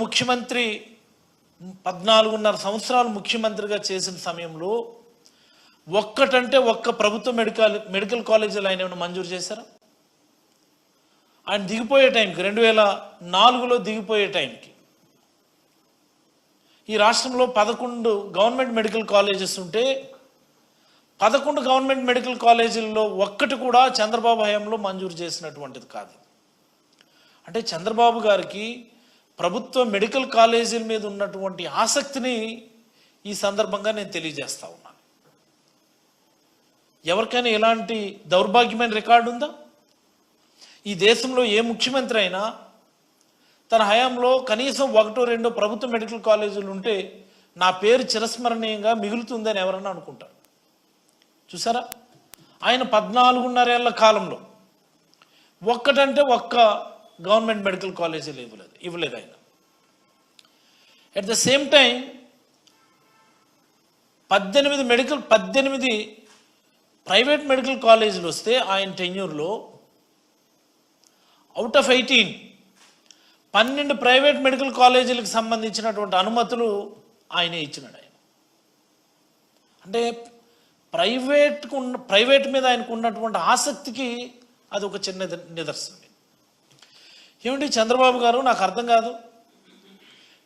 ముఖ్యమంత్రి 14.5 సంవత్సరాలు ముఖ్యమంత్రిగా చేసిన సమయంలో ఒక్కటంటే ఒక్క ప్రభుత్వ మెడికల్ కాలేజీలు ఆయన ఏమైనా మంజూరు చేశారా? ఆయన దిగిపోయే టైంకి 2004లో దిగిపోయే టైంకి ఈ రాష్ట్రంలో 11 గవర్నమెంట్ మెడికల్ కాలేజెస్ ఉంటే 11 గవర్నమెంట్ మెడికల్ కాలేజీల్లో ఒక్కటి కూడా చంద్రబాబు హయాంలో మంజూరు చేసినటువంటిది కాదు. అంటే చంద్రబాబు గారికి ప్రభుత్వ మెడికల్ కాలేజీల మీద ఉన్నటువంటి ఆసక్తిని ఈ సందర్భంగా నేను తెలియజేస్తా ఉన్నాను. ఎవరికైనా ఎలాంటి దౌర్భాగ్యమైన రికార్డు ఉందా? ఈ దేశంలో ఏ ముఖ్యమంత్రి అయినా తన హయాంలో కనీసం 1-2 ప్రభుత్వ మెడికల్ కాలేజీలు ఉంటే నా పేరు చిరస్మరణీయంగా మిగులుతుందని ఎవరన్నా అనుకుంటారు. చూసారా, ఆయన 14.5 ఏళ్ల కాలంలో ఒక్కటంటే ఒక్క గవర్నమెంట్ మెడికల్ కాలేజీలు ఇవ్వలేదు ఆయన. At the same time 18 private medical కాలేజీలు వస్తే ఆయన టెన్యూర్లో అవుట్ ఆఫ్ 12 ప్రైవేట్ మెడికల్ కాలేజీలకు సంబంధించినటువంటి అనుమతులు ఆయనే ఇచ్చినాడు. ఆయన అంటే ప్రైవేట్ మీద ఆయనకు ఉన్నటువంటి ఆసక్తికి అది ఒక చిన్న నిదర్శనం. ఏమిటి చంద్రబాబు గారు, నాకు అర్థం కాదు,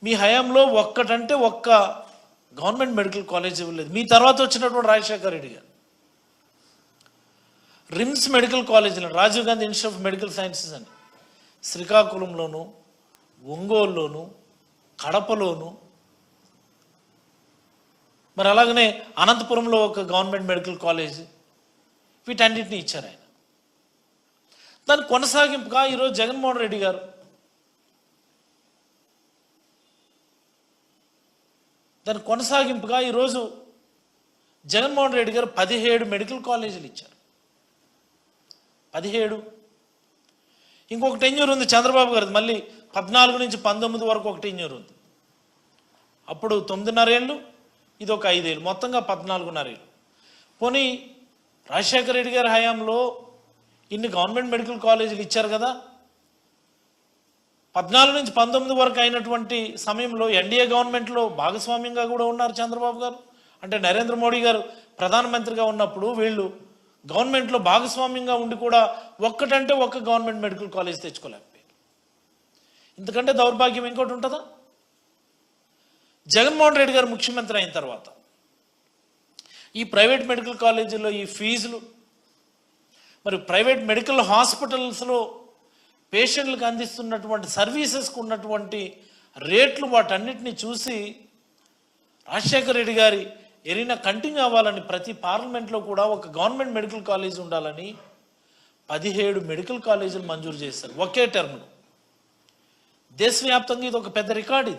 మీ హయాంలో ఒక్కటంటే ఒక్క గవర్నమెంట్ మెడికల్ కాలేజ్ ఇవ్వలేదు. మీ తర్వాత వచ్చినటువంటి రాజశేఖర రెడ్డి గారు రిమ్స్ మెడికల్ కాలేజీలో, Rajiv Gandhi institute of medical sciences అని శ్రీకాకుళంలోను, ఒంగోలులోను, కడపలోను, మరి అలాగనే అనంతపురంలో ఒక గవర్నమెంట్ మెడికల్ కాలేజ్, వీటన్నిటిని ఇచ్చారు ఆయన. దాని కొనసాగింపుగా ఈరోజు జగన్మోహన్ రెడ్డి గారు జగన్మోహన్ రెడ్డి గారు 17 మెడికల్ కాలేజీలు ఇచ్చారు. 17. ఇంకొక టెన్యూర్ ఉంది చంద్రబాబు గారు, మళ్ళీ 14 నుంచి 19 వరకు ఒక టెన్యూర్ ఉంది. అప్పుడు 9.5 ఏళ్ళు, ఇది ఒక 5 ఏళ్ళు, మొత్తంగా 14.5 ఏళ్ళు. పోనీ రాజశేఖర రెడ్డి గారి హయాంలో ఇన్ని గవర్నమెంట్ మెడికల్ కాలేజీలు ఇచ్చారు కదా, 14 నుంచి 19 వరకు అయినటువంటి సమయంలో ఎన్డీఏ గవర్నమెంట్లో భాగస్వామ్యంగా కూడా ఉన్నారు చంద్రబాబు గారు. అంటే నరేంద్ర మోడీ గారు ప్రధానమంత్రిగా ఉన్నప్పుడు వీళ్ళు గవర్నమెంట్లో భాగస్వామ్యంగా ఉండి కూడా ఒక్కటంటే ఒక్క గవర్నమెంట్ మెడికల్ కాలేజ్ తెచ్చుకోలేకపోయారు. ఇంతకంటే దౌర్భాగ్యం ఇంకోటి ఉంటుందా? జగన్మోహన్ రెడ్డి గారు ముఖ్యమంత్రి అయిన తర్వాత ఈ ప్రైవేట్ మెడికల్ కాలేజీల్లో ఈ ఫీజులు, మరి ప్రైవేట్ మెడికల్ హాస్పిటల్స్లో పేషెంట్లకు అందిస్తున్నటువంటి సర్వీసెస్కు ఉన్నటువంటి రేట్లు, వాటన్నిటిని చూసి రాజశేఖర రెడ్డి గారి ఎరినా కంటిన్యూ అవ్వాలని ప్రతి పార్లమెంట్లో కూడా ఒక గవర్నమెంట్ మెడికల్ కాలేజ్ ఉండాలని 17 మెడికల్ కాలేజీలు మంజూరు చేశారు ఒకే టర్మ్లో. దేశవ్యాప్తంగా ఇది ఒక పెద్ద రికార్డ్.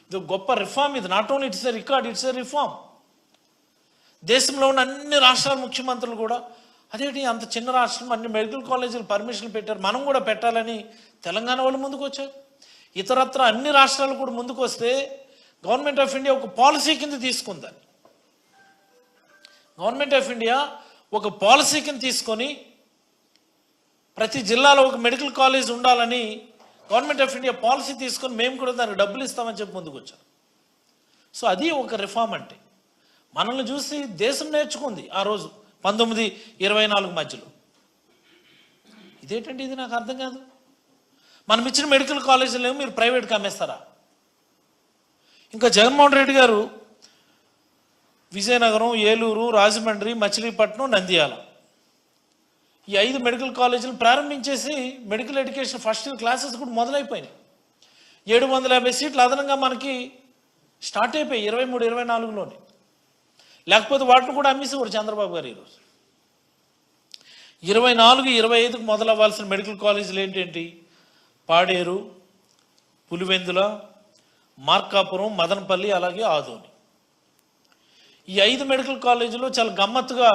ఇది ఒక గొప్ప రిఫార్మ్. ఇది not only it's a record, it's a reform. దేశంలో ఉన్న అన్ని రాష్ట్రాల ముఖ్యమంత్రులు కూడా అదేంటి అంత చిన్న రాష్ట్రం అన్ని మెడికల్ కాలేజీలు పర్మిషన్లు పెట్టారు, మనం కూడా పెట్టాలని తెలంగాణ వాళ్ళు ముందుకు వచ్చారు. ఇతరత్ర అన్ని రాష్ట్రాలు కూడా ముందుకు వస్తే గవర్నమెంట్ ఆఫ్ ఇండియా ఒక పాలసీ కింద తీసుకుందని, గవర్నమెంట్ ఆఫ్ ఇండియా ఒక పాలసీ కింద తీసుకొని ప్రతి జిల్లాలో ఒక మెడికల్ కాలేజ్ ఉండాలని గవర్నమెంట్ ఆఫ్ ఇండియా పాలసీ తీసుకొని మేము కూడా దానికి డబ్బులు ఇస్తామని చెప్పి ముందుకు వచ్చారు. సో అది ఒక రిఫార్మ్. అంటే మనల్ని చూసి దేశం నేర్చుకుంది ఆ రోజు 1924 మధ్యలో. ఇదేంటండి, ఇది నాకు అర్థం కాదు. మనం ఇచ్చిన మెడికల్ కాలేజీలు ఏమో మీరు ప్రైవేట్కి అమ్మేస్తారా? ఇంకా జగన్మోహన్ రెడ్డి గారు విజయనగరం, ఏలూరు, రాజమండ్రి, మచిలీపట్నం, నంద్యాల ఈ 5 మెడికల్ కాలేజీలు ప్రారంభించేసి medical education first year classes కూడా మొదలైపోయినాయి. 750 సీట్లు అదనంగా మనకి స్టార్ట్ అయిపోయాయి 23-24లోనే. లేకపోతే వాటిని కూడా అమ్మేసేవారు చంద్రబాబు గారు. ఈరోజు 24-25కు మొదలవ్వాల్సిన మెడికల్ కాలేజీలు ఏంటేంటి? పాడేరు, పులివెందుల, మార్కాపురం, మదనపల్లి, అలాగే ఆదోని. ఈ 5 మెడికల్ కాలేజీలు చాలా గమ్మత్తుగా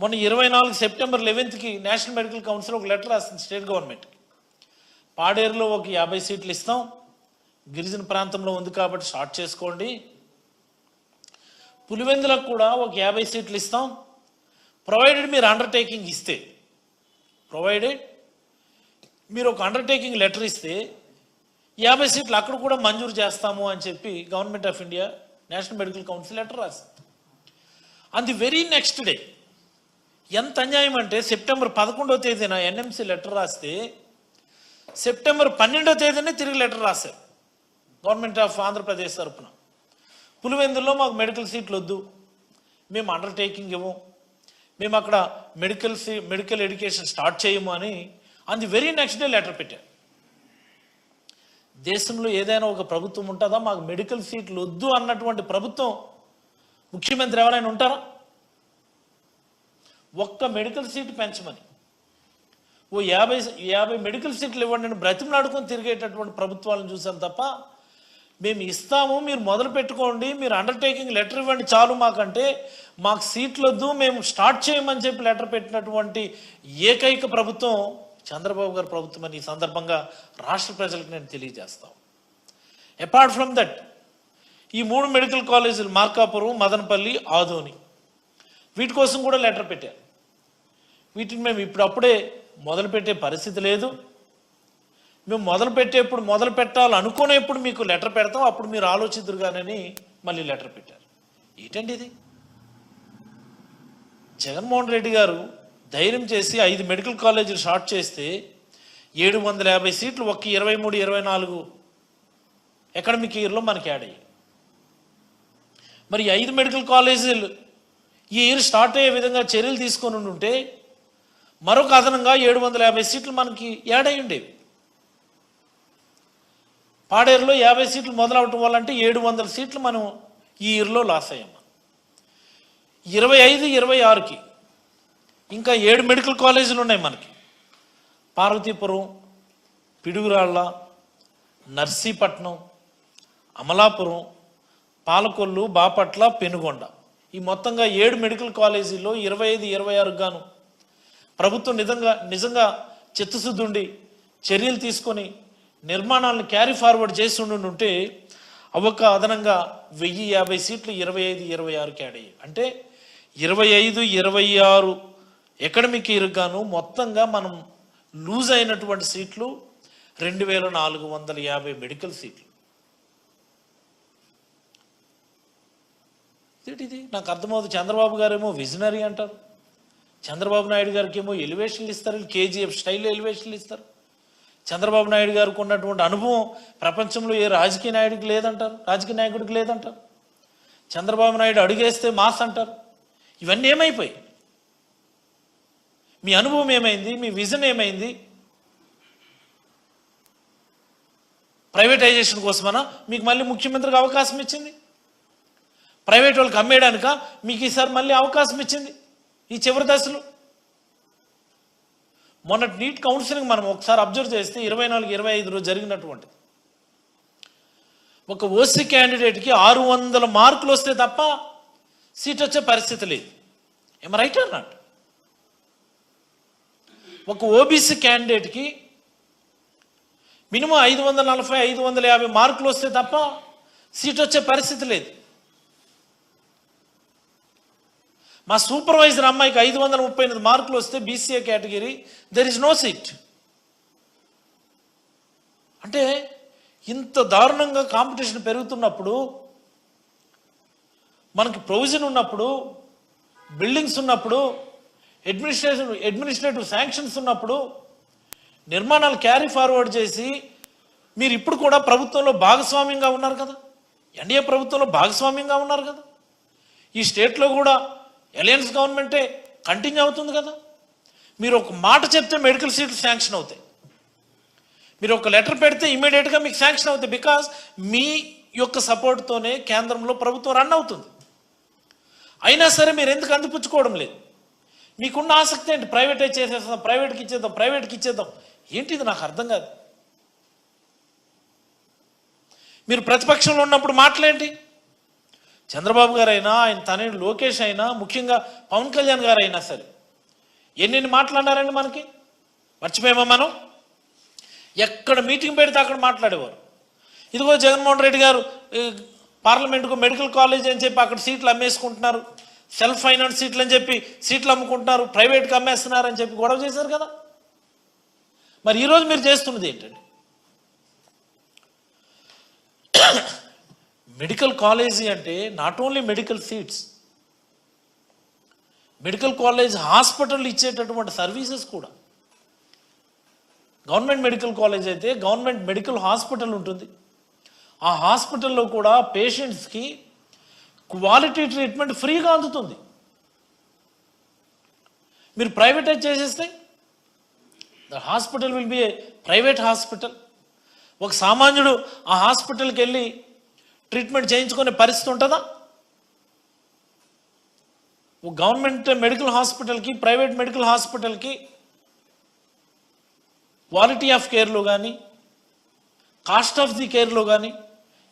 మొన్న 24 సెప్టెంబర్ 11కి నేషనల్ మెడికల్ కౌన్సిల్ ఒక లెటర్ రాసింది స్టేట్ గవర్నమెంట్కి. పాడేరులో ఒక 50 సీట్లు ఇస్తాం, గిరిజన ప్రాంతంలో ఉంది కాబట్టి స్టార్ట్ చేసుకోండి. పులివెందులకు కూడా ఒక 50 సీట్లు ఇస్తాం, ప్రొవైడెడ్ మీరు అండర్టేకింగ్ ఇస్తే, ప్రొవైడెడ్ మీరు ఒక అండర్టేకింగ్ లెటర్ ఇస్తే 50 సీట్లు అక్కడ కూడా మంజూరు చేస్తాము అని చెప్పి government of India national medical council letter రాసింది. On the very next day, ఎంత అన్యాయం అంటే సెప్టెంబర్ 11వ తేదీన ఎన్ఎంసీ లెటర్ రాస్తే సెప్టెంబర్ 12వ తేదీనే తిరిగి లెటర్ రాశారు గవర్నమెంట్ ఆఫ్ ఆంధ్రప్రదేశ్ తరఫున. పులివెందుల్లో మాకు మెడికల్ సీట్లు వద్దు, మేము అండర్టేకింగ్ ఇవ్వం, మేము అక్కడ మెడికల్ ఎడ్యుకేషన్ స్టార్ట్ చేయము అని on the very next day letter పెట్టారు. దేశంలో ఏదైనా ఒక ప్రభుత్వం ఉంటుందా మాకు మెడికల్ సీట్లు వద్దు అన్నటువంటి ప్రభుత్వం, ముఖ్యమంత్రి ఎవరైనా ఉంటారా? ఒక్క మెడికల్ సీట్ పెంచమని ఓ 50 మెడికల్ సీట్లు ఇవ్వండి అని బ్రతిమలాడుకొని తిరిగేటటువంటి ప్రభుత్వాలను చూసాం తప్ప, మేము ఇస్తాము మీరు మొదలు పెట్టుకోండి, మీరు అండర్టేకింగ్ లెటర్ ఇవ్వండి చాలు మాకంటే, మాకు సీట్లు వద్దు మేము స్టార్ట్ చేయమని చెప్పి లెటర్ పెట్టినటువంటి ఏకైక ప్రభుత్వం చంద్రబాబు గారి ప్రభుత్వం అని ఈ సందర్భంగా రాష్ట్ర ప్రజలకు నేను తెలియజేస్తాను. అపార్ట్ ఫ్రమ్ దట్, ఈ 3 మెడికల్ కాలేజీలు మార్కాపురం, మదనపల్లి, ఆదోని, వీటి కోసం కూడా లెటర్ పెట్టారు. వీటిని మేము ఇప్పుడప్పుడే మొదలుపెట్టే పరిస్థితి లేదు, మేము మొదలు పెట్టాలనుకునేప్పుడు మీకు లెటర్ పెడతాం, అప్పుడు మీరు ఆలోచిద్దురుగానని మళ్ళీ లెటర్ పెట్టారు. ఏంటండి ఇది? జగన్మోహన్ రెడ్డి గారు ధైర్యం చేసి 5 మెడికల్ కాలేజీలు స్టార్ట్ చేస్తే 750 సీట్లు ఒక్క 23-24 అకాడమిక్ ఇయర్లో మనకి యాడ్ అయ్యాయి. మరి 5 మెడికల్ కాలేజీలు ఈ ఇయర్ స్టార్ట్ అయ్యే విధంగా చర్యలు తీసుకొని ఉంటే మరొక అదనంగా 750 సీట్లు మనకి యాడ్ అయ్యి ఉండేవి. పాడేరులో 50 సీట్లు మొదలవటం వల్ల అంటే 700 సీట్లు మనం ఈ ఇయర్లో లాస్ అయ్యాం. 25-26కి ఇంకా 7 మెడికల్ కాలేజీలు ఉన్నాయి మనకి. పార్వతీపురం, పిడుగురాళ్ళ, నర్సీపట్నం, అమలాపురం, పాలకొల్లు, బాపట్ల, పెనుగొండ, ఈ మొత్తంగా 7 మెడికల్ కాలేజీల్లో 25-26 గాను ప్రభుత్వం నిజంగా చిత్తశుద్ధి ఉండి చర్యలు తీసుకొని నిర్మాణాలను క్యారీ ఫార్వర్డ్ చేసి ఉంటే ఒక అదనంగా 1050 సీట్లు 25-26కి యాడ్ అయ్యాయి. అంటే 25-26 అకాడమిక్ ఇయర్ గాను మొత్తంగా మనం లూజ్ అయినటువంటి సీట్లు 2450 మెడికల్ సీట్లు. ఇది నాకు అర్థమవుతుంది. చంద్రబాబు గారేమో విజనరీ అంటారు, చంద్రబాబు నాయుడు గారికి ఏమో ఎలివేషన్లు ఇస్తారు, కేజీఎఫ్ స్టైల్లో ఎలివేషన్లు ఇస్తారు. చంద్రబాబు నాయుడు గారికి ఉన్నటువంటి అనుభవం ప్రపంచంలో ఏ రాజకీయ నాయుడికి లేదంటారు, రాజకీయ నాయకుడికి లేదంటారు. చంద్రబాబు నాయుడు అడుగేస్తే మాస్ అంటారు. ఇవన్నీ ఏమైపోయి? మీ అనుభవం ఏమైంది? మీ విజన్ ఏమైంది? ప్రైవేటైజేషన్ కోసమనా మీకు మళ్ళీ ముఖ్యమంత్రికి అవకాశం ఇచ్చింది? ప్రైవేట్ వాళ్ళకి అమ్మేయడానిక మీకు ఈసారి మళ్ళీ అవకాశం ఇచ్చింది ఈ చివరి దశలో? మొన్నటి నీట్ కౌన్సిలింగ్ మనం ఒకసారి అబ్జర్వ్ చేస్తే 24-25 రోజు జరిగినటువంటిది, ఒక ఓసీ క్యాండిడేట్కి 600 మార్కులు వస్తే తప్ప సీట్ వచ్చే పరిస్థితి లేదు. ఏమ రైట్ ఆర్ నాట్? ఒక ఓబీసీ క్యాండిడేట్కి మినిమం 540-550 మార్కులు వస్తే తప్ప సీట్ వచ్చే పరిస్థితి లేదు. మా సూపర్వైజర్ అమ్మాయికి 538 మార్కులు వస్తే BCA category, there is no seat. అంటే ఇంత దారుణంగా కాంపిటీషన్ పెరుగుతున్నప్పుడు, మనకి ప్రొవిజన్ ఉన్నప్పుడు, బిల్డింగ్స్ ఉన్నప్పుడు, అడ్మినిస్ట్రేటివ్ శాంక్షన్స్ ఉన్నప్పుడు, నిర్మాణాలు క్యారీ ఫార్వర్డ్ చేసి మీరు ఇప్పుడు కూడా ప్రభుత్వంలో భాగస్వామ్యంగా ఉన్నారు కదా, ఎన్డీఏ ప్రభుత్వంలో భాగస్వామ్యంగా ఉన్నారు కదా, ఈ స్టేట్లో కూడా అలయన్స్ గవర్నమెంటే కంటిన్యూ అవుతుంది కదా. మీరు ఒక మాట చెప్తే మెడికల్ సీట్లు శాంక్షన్ అవుతాయి, మీరు ఒక లెటర్ పెడితే ఇమీడియట్గా మీకు శాంక్షన్ అవుతాయి. బికాజ్ మీ యొక్క సపోర్ట్తోనే కేంద్రంలో ప్రభుత్వం రన్ అవుతుంది. అయినా సరే మీరు ఎందుకు అందిపుచ్చుకోవడం లేదు? మీకున్న ఆసక్తి ఏంటి? ప్రైవేటైజ్ చేసేస్తాం, ప్రైవేట్కి ఇచ్చేద్దాం. ఏంటిది? నాకు అర్థం కాదు. మీరు ప్రతిపక్షంలో ఉన్నప్పుడు మాటలేంటి? చంద్రబాబు గారు అయినా, ఆయన తనయుడు లోకేష్ అయినా, ముఖ్యంగా పవన్ కళ్యాణ్ గారు అయినా సరే ఎన్ని మాట్లాడారండి మనకి? మర్చిపోయామా మనం? ఎక్కడ మీటింగ్ పెడితే అక్కడ మాట్లాడేవారు. ఇదిగో జగన్మోహన్ రెడ్డి గారు పార్లమెంటుకు మెడికల్ కాలేజ్ అని చెప్పి అక్కడ సీట్లు అమ్మేసుకుంటున్నారు, సెల్ఫ్ ఫైనాన్స్ సీట్లు అని చెప్పి సీట్లు అమ్ముకుంటున్నారు, ప్రైవేట్గా అమ్మేస్తున్నారు అని చెప్పి గొడవ చేశారు కదా. మరి ఈరోజు మీరు చేస్తున్నది ఏంటండి? మెడికల్ కాలేజీ అంటే not only medical seats, medical college hospital ఇచ్చేటటువంటి సర్వీసెస్ కూడా. గవర్నమెంట్ మెడికల్ కాలేజ్ అయితే గవర్నమెంట్ మెడికల్ హాస్పిటల్ ఉంటుంది. ఆ హాస్పిటల్లో కూడా పేషెంట్స్కి క్వాలిటీ ట్రీట్మెంట్ ఫ్రీగా అందుతుంది. మీరు ప్రైవేటైజ్ చేసేస్తే the hospital will be A private hospital. ఒక సామాన్యుడు ఆ హాస్పిటల్కి వెళ్ళి ట్రీట్మెంట్ చేయించుకునే పరిస్థితి ఉంటుందా? ఒక గవర్నమెంట్ మెడికల్ హాస్పిటల్కి ప్రైవేట్ మెడికల్ హాస్పిటల్కి క్వాలిటీ ఆఫ్ కేర్లో కానీ కాస్ట్ ఆఫ్ ది కేర్లో కానీ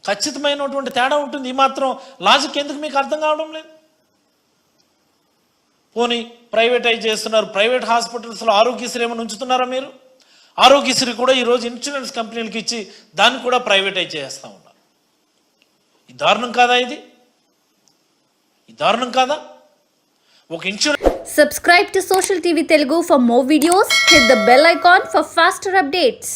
ఖచ్చితమైనటువంటి తేడా ఉంటుంది. ఈ మాత్రం లాజిక్ ఎందుకు మీకు అర్థం కావడం లేదు? పోనీ ప్రైవేటైజ్ చేస్తున్నారు, ప్రైవేట్ హాస్పిటల్స్లో ఆరోగ్యశ్రీ ఏమైనా ఉంచుతున్నారా మీరు? ఆరోగ్యశ్రీ కూడా ఈరోజు ఇన్సూరెన్స్ కంపెనీలకు ఇచ్చి దాన్ని కూడా ప్రైవేటైజ్ చేస్తూ ఉన్నారు. ఈ దారుణం కాదా? ఇది దారుణం కాదా? ఒక insurance. Subscribe to Social TV Telugu for more videos. Hit the bell icon for faster updates.